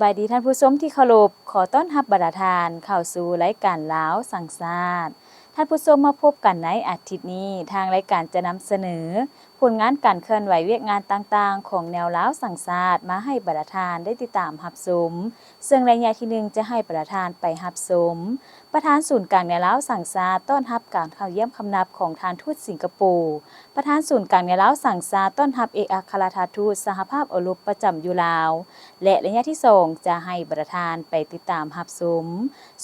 สบายดีท่านผู้ชมที่เคารพขอต้อนรับบรรดาทานเข้าสู่รายการลาวสังสาสตร์ท่านผู้ชมมาพบกันในอาทิตย์นี้ทางรายการจะนำเสนอผลงานการเคลื่อนไหวเวียกงานต่างๆของแนวลาวสังสาสตร์มาให้บรรดาทานได้ติดตามรับชมซึ่งรายงานที่1จะให้บรรดาทานไปรับชมประธานศูนย์กลางแนวลาวสังสาสตร์ต้อนรับการเข้าเยี่ยมคำนับของทานทูตสิงคโปร์ประธานศูนย์กลางแนวลาวสังสาสตร์ต้อนรับเอกอัครราชทูตสหภาพยุโรปประจำอยู่ลาวและระยะที่2จะให้บรรดาทานไปติดตามรับชม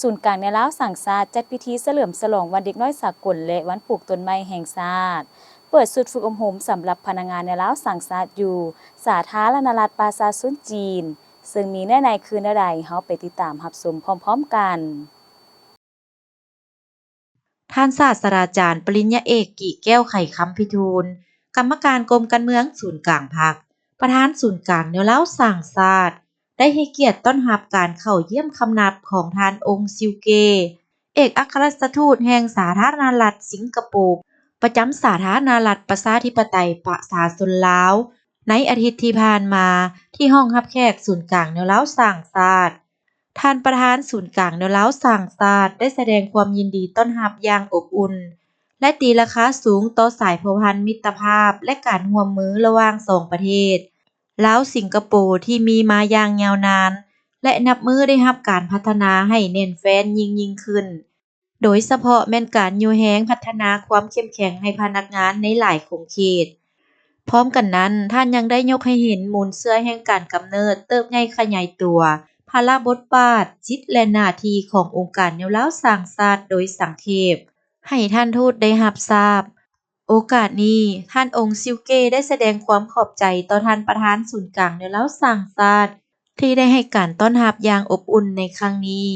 ศูนย์กลางแนวลาวสังสาสตร์จัดพิธีเฉลิมฉลองวันเด็กน้อยสากลและวันปลูกต้นไม้แห่งชาติเปิดศูนย์ฝึกอบรมสำหรับพนักงานในลาวสังสาสตร์อยู่สาธารณรัฐประชาชนจีนซึ่งมีเนื้อในคือใดเฮาไปติดตามรับชมพร้อมๆกันท่านศาสตราจารย์ปริญญาเอกกิแก้วไข่คำพิทูลกรรมการกรมการเมืองศูนย์กลางพรรคประธานศูนย์กลางแนวลาวสร้างชาติได้ให้เกียรติต้อนรับการเข้าเยี่ยมคำนับของท่านองค์ซิวเกเอกอัครราชทูตแห่งสาธารณรัฐสิงคโปร์ประจำสาธารณรัฐประชาธิปไตยประชาชนลาวในอาทิตย์ที่ผ่านมาที่ห้องรับแขกศูนย์กลางแนวลาวสร้างชาติท่านประธานศูนย์กลางแนวลาวสร้างชาติได้แสดงความยินดีต้อนรับอย่างอบอุ่นและตีราคาสูงต่อสายพัวพันมิตรภาพและการร่วมมือระหว่างสองประเทศลาวสิงคโปร์ที่มีมาอย่างยาวนานและนับมือได้รับการพัฒนาให้แน่นแฟ้นยิ่งขึ้นโดยเฉพาะแม่นการอยู่แฮงพัฒนาความเข้มแข็งให้พนักงานในหลายขงเขตพร้อมกันนั้นท่านยังได้ยกให้เห็นมูลเชื่อแห่งการกำเนิดเติบใหญ่ขยายตัวภาระบทบาทจิตและหน้าที่ขององค์การแนวลาวสร้างชาติโดยสังเขปให้ท่านทูตได้รับทราบโอกาสนี้ท่านองค์ซิวเกได้แสดงความขอบใจต่อท่านประธานศูนย์กลางแนวลาวสร้างชาติที่ได้ให้การต้อนรับอย่างอบอุ่นในครั้งนี้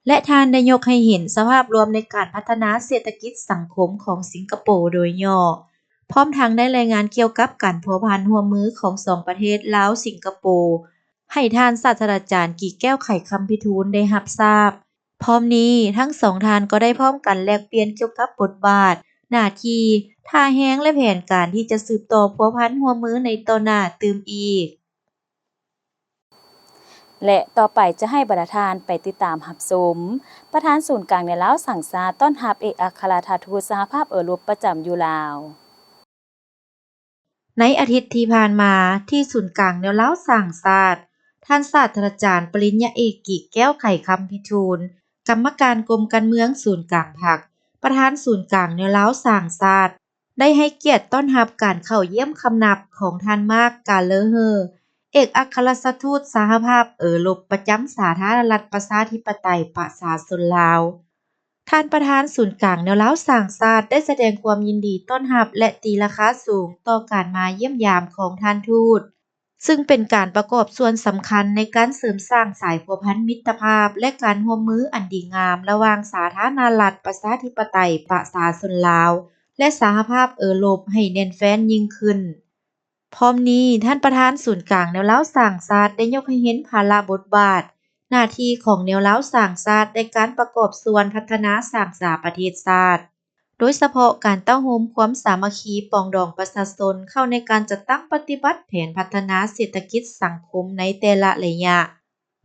และท่านได้ยกให้เห็นสภาพรวมในการพัฒนาเศรษฐกิจสังคมของสิงคโปร์โดยย่อพร้อมทั้งได้รายงานเกี่ยวกับการพัวพันร่วมมือของสองประเทศลาวสิงคโปร์ให้ท่านศาสตราจารย์กิ่แก้วไข่คำพิทูลได้รับทราบพร้อมนี้ทั้งสองท่านก็ได้พร้อมกันแลกเปลี่ยนเกี่ยวกับบทบาทหน้าที่ท่าแฮงและแผนการที่จะสืบต่อพัวพันร่วมมือในต่อหน้าตื่มอีกและต่อไปจะให้บรรดาทานไปติดตามรับชมประธานศูนย์กลางในลาวสังสาสตร์ต้อนรับเอกอัครราชทูตสหภาพยุโรปประจำอยู่ลาวในอาทิตย์ที่ผ่านมาที่ศูนย์กลางแนวลาวสร้างชาติท่านศาสตราจารย์ปริญญาเอกกิแก้วไข่คำพิทูลกรรมการกรมการเมืองศูนย์กลางพรรคประธานศูนย์กลางแนวลาวสร้างชาติได้ให้เกียรติต้อนรับการเข้าเยี่ยมคำนับของท่านมาร์ค กาเลอเฮอร์เอกอัครราชทูตสหภาพยุโรปประจำสาธารณรัฐประชาธิปไตยประชาชนลาวท่านประธานศูนย์กลางแนวลาวสร้างชาติได้แสดงความยินดีต้อนรับและตีราคาสูงต่อการมาเยี่ยมยามของท่านทูตซึ่งเป็นการประกอบส่วนสำคัญในการเสริมสร้างสายพัวพันมิตรภาพและการร่วมมืออันดีงามระหว่างสาธารณรัฐประชาธิปไตยประชาชนลาวและสหภาพยุโรปให้แน่นแฟ้นยิ่งขึ้นพร้อมนี้ท่านประธานศูนย์กลางแนวลาวสร้างชาติได้ยกให้เห็นภาระบทบาทหน้าที่ของแนวลาวสร้างชาติในการประกอบส่วนพัฒนาสร้างสรรค์ประเทศชาติโดยเฉพาะการตั้งโฮมความสามัคคีปองดองประชาชนเข้าในการจัดตั้งปฏิบัติแผนพัฒนาเศรษฐกิจสังคมในแต่ละระยะ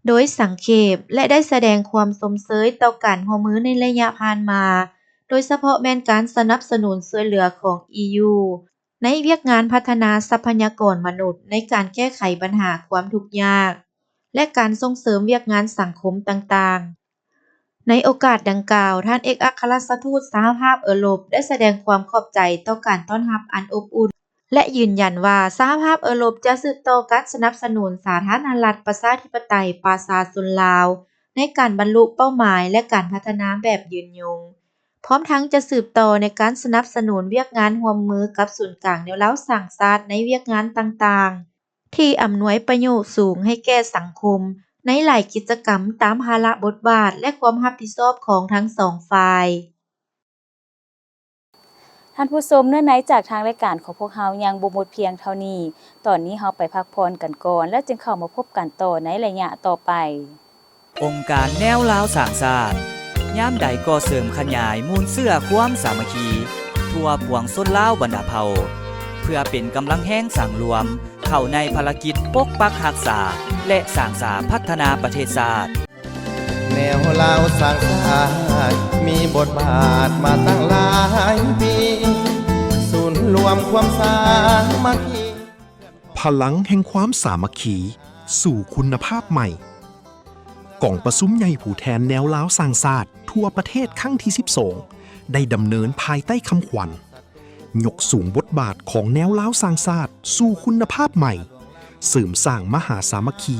โดยสังเขปและได้แสดงความสมเสยต่อการร่วมมือในระยะผ่านมาโดยเฉพาะแม่นการสนับสนุนช่วยเหลือของ EU ในเวียกงานพัฒนาทรัพยากรมนุษย์ในการแก้ไขปัญหาความทุกข์ยากและการส่งเสริมเวียกงานสังคมต่างๆในโอกาสดังกล่าวท่านเอกอัครราชทูตสหภาพยุโรปได้แสดงความขอบใจต่อการต้อนรับอันอบอุ่นและยืนยันว่าสหภาพยุโรปจะสืบต่อการสนับสนุนสาธารณรัฐประชาธิปไตยประชาชนลาวในการบรรลุเป้าหมายและการพัฒนาแบบยืนยงพร้อมทั้งจะสืบต่อในการสนับสนุนเวียกงานร่วมมือกับศูนย์กลางแนวลาวสร้างชาติในเวียกงานต่างๆที่อำนวยประโยชน์สูงให้แก่สังคมในหลายกิจกรรมตามภาระบทบาทและความรับผิดชอบของทั้งสองฝ่ายท่านผู้ชมเนื้อในจากทางรายการของพวกเฮายังบ่หมดเพียงเท่านี้ตอนนี้เฮาไปพักผ่อนกันก่อนแล้วจึงเข้ามาพบกันต่อในระยะต่อไปองค์การแนวลาวสร้างชาติยามใดก็เสริมขยายมูลเสื้อความสามัคคีทั่วปวงชนลาวบรรดาเผ่าเพื่อเป็นกำลังแห่งสร้างรวม เข้าในภารกิจปกปักรักษาและสร้างสรรค์พัฒนาประเทศชาติแนวลาวสร้างชาติมีบทบาทมาตั้งหลายปีศูนย์รวมความสามัคคีพลังแห่งความสามัคคีสู่คุณภาพใหม่กองประชุมใหญ่ผู้แทนแนวลาวสร้างชาติทั่วประเทศครั้งที่ 12 ได้ดำเนินภายใต้คำขวัญยกสูงบทบาทของแนวลาวสร้างชาติสู่คุณภาพใหม่เสริมสร้างมหาสามัคคี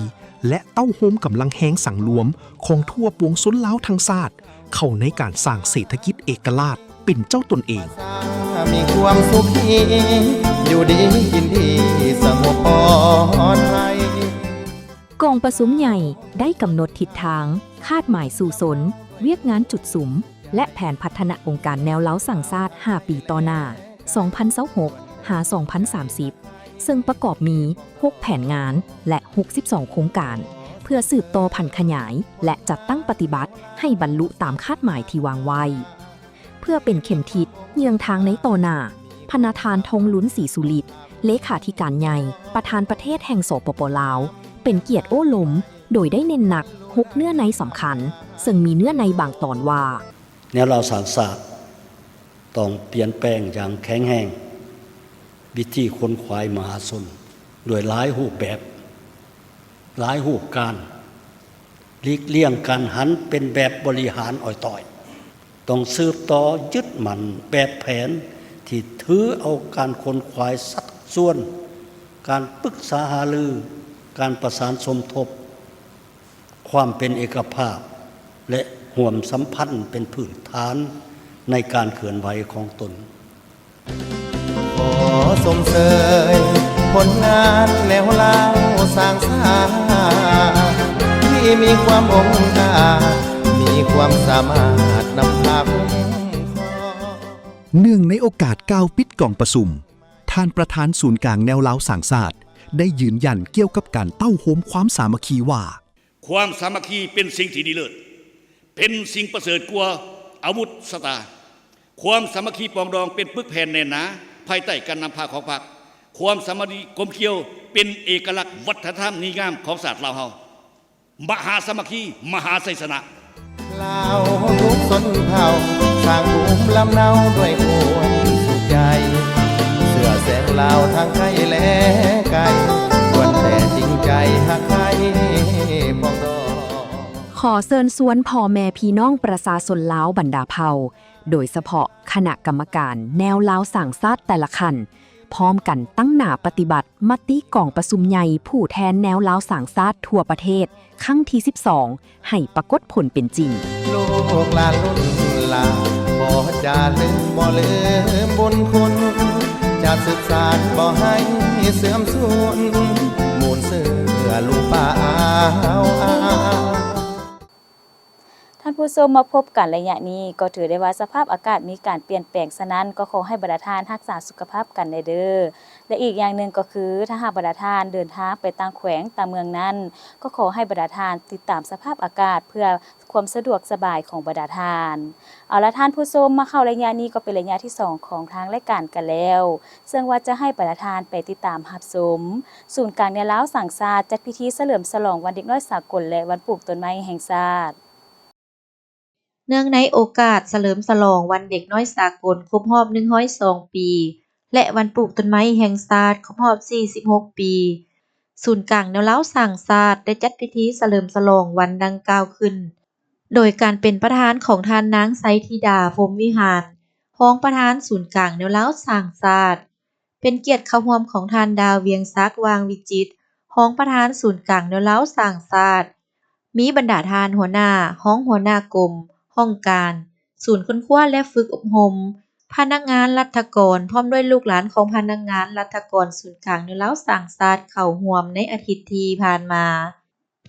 และเต้าโฮมกำลังแห้งสังรวมของทั่วปวงชนลาวทั้งชาติเข้าในการสร้างเศรษฐกิจเอกราชเป็นเจ้าตนเองมีความสุขีอยู่ดีกินดีสงบปลอดภัยกองประชุมใหญ่ได้กำหนดทิศทางคาดหมายสู่สนเวียกงานจุดสุมและแผนพัฒนาองค์การแนวเล้าสั่งชาติ5 ปีต่อหน้า 2026 หา 2030 ซึ่งประกอบมี 6 แผนงานและ 62 โครงการ เพื่อสืบต่อพันธุ์ขยายและจัดตั้งปฏิบัติให้บรรลุตามคาดหมายที่วางไว้ เพื่อเป็นเข็มทิศเยืองทางในต่อหน้าพนาธานธงลุ้นศรีสุริตเลขาธิการใหญ่ประธานประเทศแห่งสปป.ลาวเป็นเกียรติโอ้ล้มโดยได้เน้นหนัก6เนื้อในสำคัญซึ่งมีเนื้อในบางตอนว่าแนวเราสารศาสตร์ต้องเปลี่ยนแปลงอย่างแข็งแรงวิธีค้นคว้ามหาชนด้วยหลายรูปแบบหลายรูปการหลีกเลี่ยงการหันเป็นแบบบริหารอ่อยต่อยต้องสืบต่อยึดมั่นแบบแผนที่ถือเอาการค้นคว้าสัดส่วนการปรึกษาหารือการประสานสมทบความเป็นเอกภาพและห่วมสัมพันธ์เป็นพื้นฐานในการเคลื่อนไหวของตนขอสมเสยผลงานแนวลาวสร้างสรรค์ที่มีความองอาจมีความสามารถนำพาคุ้มครองเนื่องในโอกาสก้าวปิดกองประชุมท่านประธานศูนย์กลางแนวลาวสร้างชาติได้ยืนยันเกี่ยวกับการเต้าโฮมความสามัคคีว่าความสามัคคีเป็นสิ่งที่ดีเลิศเป็นสิ่งประเสริฐกว่าอาวุธสตาความสามัคคีปองดองเป็นปึกแผ่นแน่นหนาภายใต้การนำพาของพรรคความสามัคคีกลมเกลียวเป็นเอกลักษณ์วัฒนธรรมนิยามของศาสตร์ลาวเฮามหาสามัคคีมหาไสยชนะลาวทุกชนเผ่าสร้างภูมิลำเนาด้วยความสุขใจเสื้อแสงลาวทางไกลและไกลควรแต่จริงใจหักใครปองดองขอเชิญชวนพ่อแม่พี่น้องประชาชนลาวบรรดาเผ่าโดยเฉพาะคณะกรรมการแนวลาวสร้างชาติแต่ละคันพร้อมกันตั้งหน้าปฏิบัติมติกองประชุมใหญ่ผู้แทนแนวลาวสร้างชาติทั่วประเทศครั้งที่ 12 ให้ปรากฏผลเป็นจริงลูกหลานรุ่นหลานบ่จะลืมบ่ลืมบุญคุณจะสืบสานบ่ให้เสื่อมสูญมูลเสือลูกป่าท่านผู้ชมมาพบกันระยะนี้ก็ถือได้ว่าสภาพอากาศมีการเปลี่ยนแปลงฉะนั้นก็ขอให้บรรดาท่านรักษาสุขภาพกันเด้อและอีกอย่างหนึ่งก็คือถ้าหากบรรดาท่านเดินทางไปต่างแขวงต่างเมืองนั้นก็ขอให้บรรดาท่านติดตามสภาพอากาศเพื่อความสะดวกสบายของบรรดาท่านเอาละท่านผู้ชมมาเข้าระยะนี้ก็เป็นระยะที่2ของทางรายการกันแล้วซึ่งว่าจะให้บรรดาท่านไปติดตามรับชมศูนย์กลางแนวลาวสร้างชาติจัดพิธีเฉลิมฉลองวันเด็กน้อยสากลและวันปลูกต้นไม้แห่งชาติเนื่องในโอกาสเฉลิมฉลองวันเด็กน้อยสากลครบรอบ102 ปีและวันปลูกต้นไม้แห่งชาติครบรอบ46 ปีศูนย์กลางแนวลาวสร้างชาติได้จัดพิธีเฉลิมฉลองวันดังกล่าวขึ้นโดยการเป็นประธานของท่านนางไสธิดาพรหมวิหารรองประธานศูนย์กลางแนวลาวสร้างชาติเป็นเกียรติเข้าร่วมของท่านดาวเวียงศักดิ์วางวิจิตรรองประธานศูนย์กลางแนวลาวสร้างชาติมีบรรดาท่านหัวหน้าห้องหัวหน้ากรมห้องการศูนย์ค้นคว้าและฝึกอบรมพนักงานรัฐกรพร้อมด้วยลูกหลานของพนักงานรัฐกรศูนย์กลางแนวลาวสร้างชาติเข้าร่วมในอาทิตย์ที่ผ่านมา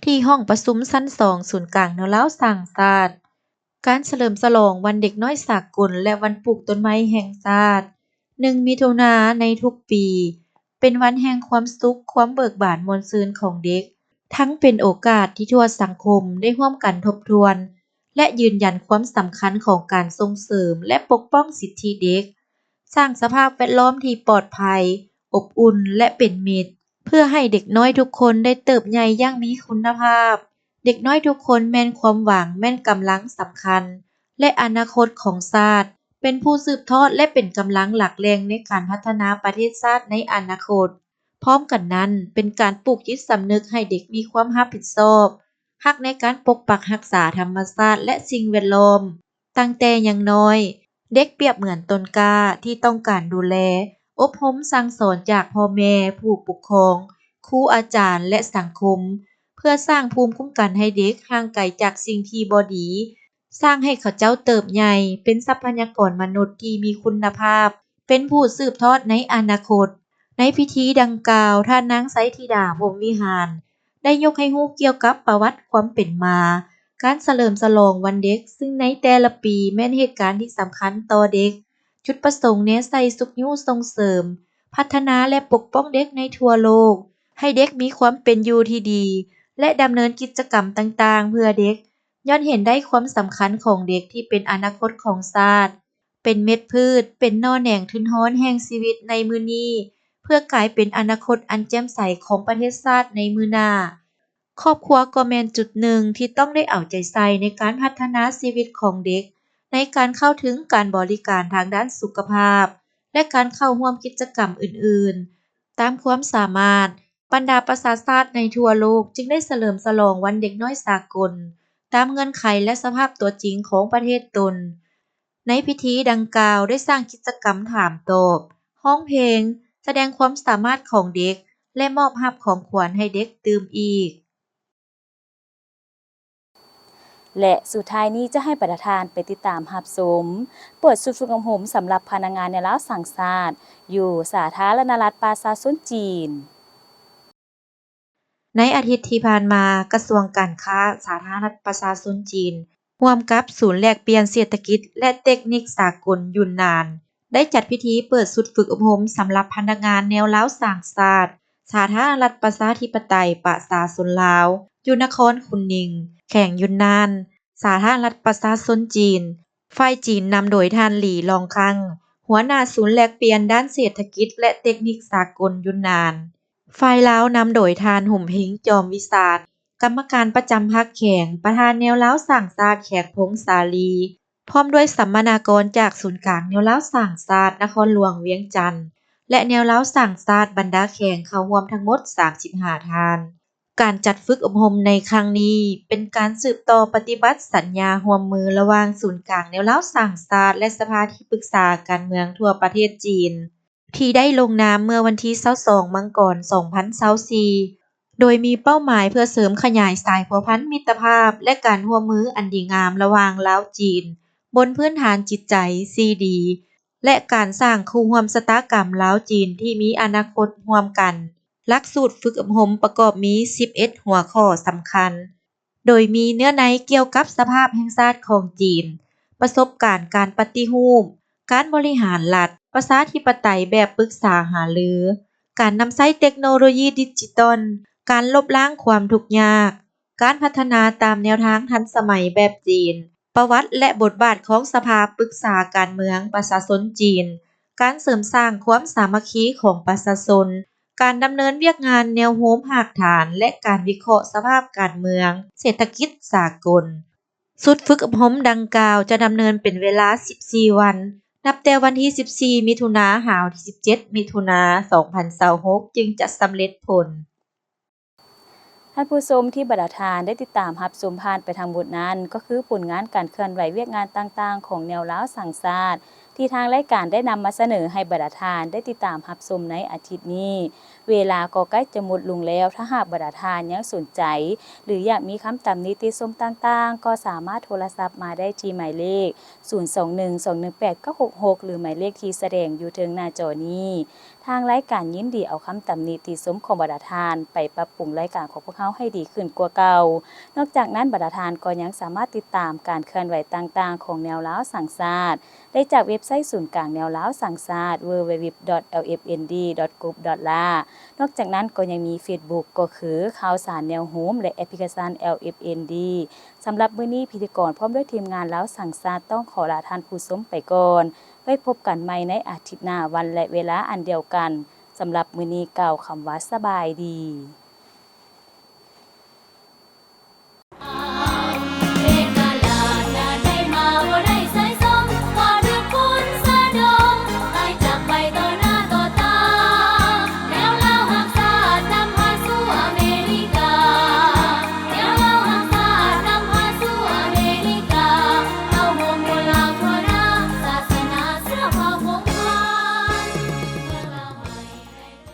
ที่ห้องประชุมชั้น2ศูนย์กลางแนวลาวสร้างชาติการเฉลิมฉลองวันเด็กน้อยสากลและวันปลูกต้นไม้แห่งชาติ1 มิถุนายนในทุกปีเป็นวันแห่งความสุขความเบิกบานมวลซื่นของเด็กทั้งเป็นโอกาสที่ทั่วสังคมได้ร่วมกันทบทวนและยืนยันความสำคัญของการส่งเสริมและปกป้องสิทธิเด็กสร้างสภาพแวดล้อมที่ปลอดภัยอบอุ่นและเป็นมิตร เพื่อให้เด็กน้อยทุกคนได้เติบใหญ่อย่างมีคุณภาพ เด็กน้อยทุกคนแม่นความหวังแม่นกำลังสำคัญ และอนาคตของชาติ เป็นผู้สืบทอดและเป็นกำลังหลักแรงในการพัฒนาประเทศชาติในอนาคต พร้อมกันนั้นเป็นการปลูกจิตสำนึกให้เด็กมีความรับผิดชอบรักในการปกปักรักษาธรรมชาติและสิ่งแวดล้อม ตั้งแต่ยังน้อย เด็กเปรียบเหมือนต้นกล้าที่ต้องการดูแล อบรมสั่งสอนจากพ่อแม่ผู้ปกครอง ครูอาจารย์และสังคม เพื่อสร้างภูมิคุ้มกันให้เด็กห่างไกลจากสิ่งที่บ่ดี สร้างให้เขาเจ้าเติบใหญ่เป็นทรัพยากรมนุษย์ที่มีคุณภาพ เป็นผู้สืบทอดในอนาคต ในพิธีดังกล่าวท่านนางไสธิดาพรหมวิหาร ได้ยกให้รู้เกี่ยวกับประวัติความเป็นมา การเฉลิมฉลองวันเด็กซึ่งในแต่ละปีแม่นเหตุการณ์ที่สำคัญต่อเด็ก จุดประสงค์แนวใส่สุขยุส่งเสริม พัฒนาและปกป้องเด็กในทั่วโลก ให้เด็กมีความเป็นอยู่ที่ดี และดำเนินกิจกรรมต่างๆ เพื่อเด็ก ย้อนเห็นได้ความสำคัญของเด็กที่เป็นอนาคตของชาติ เป็นเม็ดพืช เป็นหน่อแหน่งทุนร้อนแห่งชีวิตในมื้อนี้ เพื่อกลายเป็นอนาคตอันแจ่มใสของประเทศชาติในมื้อหน้า ครอบครัวก็แม่นจุดหนึ่งที่ต้องได้เอาใจใส่ในการพัฒนาชีวิตของเด็ก ในการเข้าถึงการบริการทางด้านสุขภาพ และการเข้าร่วมกิจกรรมอื่นๆ ตามความสามารถ บรรดาประชาชาติในทั่วโลกจึงได้เฉลิมฉลองวันเด็กน้อยสากล ตามเงื่อนไขและสภาพตัวจริงของประเทศตน ในพิธีดังกล่าวได้สร้างกิจกรรมถามตอบร้องเพลง แสดงความสามารถของเด็ก และมอบรับของขวัญให้เด็กตื่มอีก และสุดท้ายนี้จะให้ประธานไปติดตามรับชมเปิดสุดฝึกอบรมสำหรับพนักงานในลาวสังชาติอยู่สาธารณรัฐประชาชนจีน ในอาทิตย์ที่ผ่านมากระทรวงการค้าสาธารณรัฐประชาชนจีน ร่วมกับศูนย์แลกเปลี่ยนเศรษฐกิจและเทคนิคสากลยุนนาน ได้จัดพิธีเปิดสุดฝึกอบรมสำหรับพนักงานแนวลาวสร้างชาติสาธารณรัฐประชาธิปไตยประชาชนลาวอยู่นครคุนนิง แขวงยุนนาน สาธารณรัฐประชาชนจีน ฝ่ายจีนนำโดยท่านหลี่ลองคัง หัวหน้าศูนย์แลกเปลี่ยนด้านเศรษฐกิจและเทคนิคสากลยุนนาน ฝ่ายลาวนำโดยท่านหุ่มหิงจอมวิสาท กรรมการประจำพรรคแขวง ประธานแนวลาวสร้างชาติแขกพงษ์สาลี พร้อมด้วยสัมมนากรจากศูนย์กลางแนวลาวสร้างชาตินครหลวงเวียงจันทน์ และแนวลาวสร้างชาติบรรดาแขวงเข้าร่วมทั้งหมด 35 ท่าน การจัดฝึกอบรมในครั้งนี้เป็นการสืบต่อปฏิบัติสัญญาร่วมมือระหว่างศูนย์กลางแนวลาวสร้างชาติและสภาที่ปรึกษาการเมืองทั่วประเทศจีน ที่ได้ลงนามเมื่อวันที่ 22 มังกร 2024 โดยมีเป้าหมายเพื่อเสริมขยายสายพัวพันมิตรภาพและการร่วมมืออันดีงามระหว่างลาวจีน บนพื้นฐานจิตใจที่ดี และการสร้างคู่ร่วมชะตากรรมลาวจีนที่มีอนาคตร่วมกัน หลักสูตรฝึกอบรมประกอบมี 11 หัวข้อสำคัญ โดยมีเนื้อในเกี่ยวกับสภาพแห่งชาติของจีน ประสบการณ์การปฏิรูป การบริหารรัฐ ประชาธิปไตยแบบปรึกษาหารือ การนำใช้เทคโนโลยีดิจิทัล การลบล้างความทุกข์ยาก การพัฒนาตามแนวทางทันสมัยแบบจีน ประวัติและบทบาทของสภาปรึกษาการเมืองประชาชนจีน การเสริมสร้างความสามัคคีของประชาชน การดำเนินเวียกงานแนวโน้มรากฐานและการวิเคราะห์สภาพการเมือง เศรษฐกิจสากล สุดฝึกอบรมดังกล่าวจะดำเนินเป็นเวลา 14 วัน นับแต่วันที่ 14 มิถุนายน หาวันที่ 17 มิถุนายน 2026 จึงจะสำเร็จผล ท่านผู้ชมที่บรรดาทานได้ติดตามรับชมผ่านไปทางบทนั้นก็คือผลงานการเคลื่อนไหวเวียกงานต่างๆของแนวลาวสังชาติที่ทางรายการได้นำมาเสนอให้บรรดาทานได้ติดตามรับชมในอาทิตย์นี้ เวลาก็ใกล้จะหมดลงแล้วถ้าหากบรรดาทานยังสนใจ หรืออยากมีคำตำหนิติชมต่างๆก็สามารถโทรศัพท์มาได้ที่หมายเลข 0212189666 หรือหมายเลขที่แสดงอยู่เทิงหน้าจอนี้ทางรายการยินดีเอาคำตำหนิติชมของบรรดาทานไปปรับปรุงรายการของพวกเขาให้ดีขึ้นกว่าเก่านอกจากนั้นบรรดาทานก็ยังสามารถติดตามการเคลื่อนไหวต่างๆของแนวลาวสังชาติได้จากเว็บไซต์ศูนย์กลางแนวลาวสังชาติ www.lfnd.gov.la นอกจากนั้นก็ยังมี Facebook ก็คือข่าวสารแนวโฮมและแอปพลิเคชัน LFND สำหรับมื้อนี้พิธีกรพร้อมด้วยทีมงานลาวสังชาติต้องขอลาท่านผู้ชมไปก่อนไว้พบกันใหม่ในอาทิตย์หน้าวันและเวลาอันเดียวกัน สำหรับมื้อนี้กล่าวคำว่าสบายดี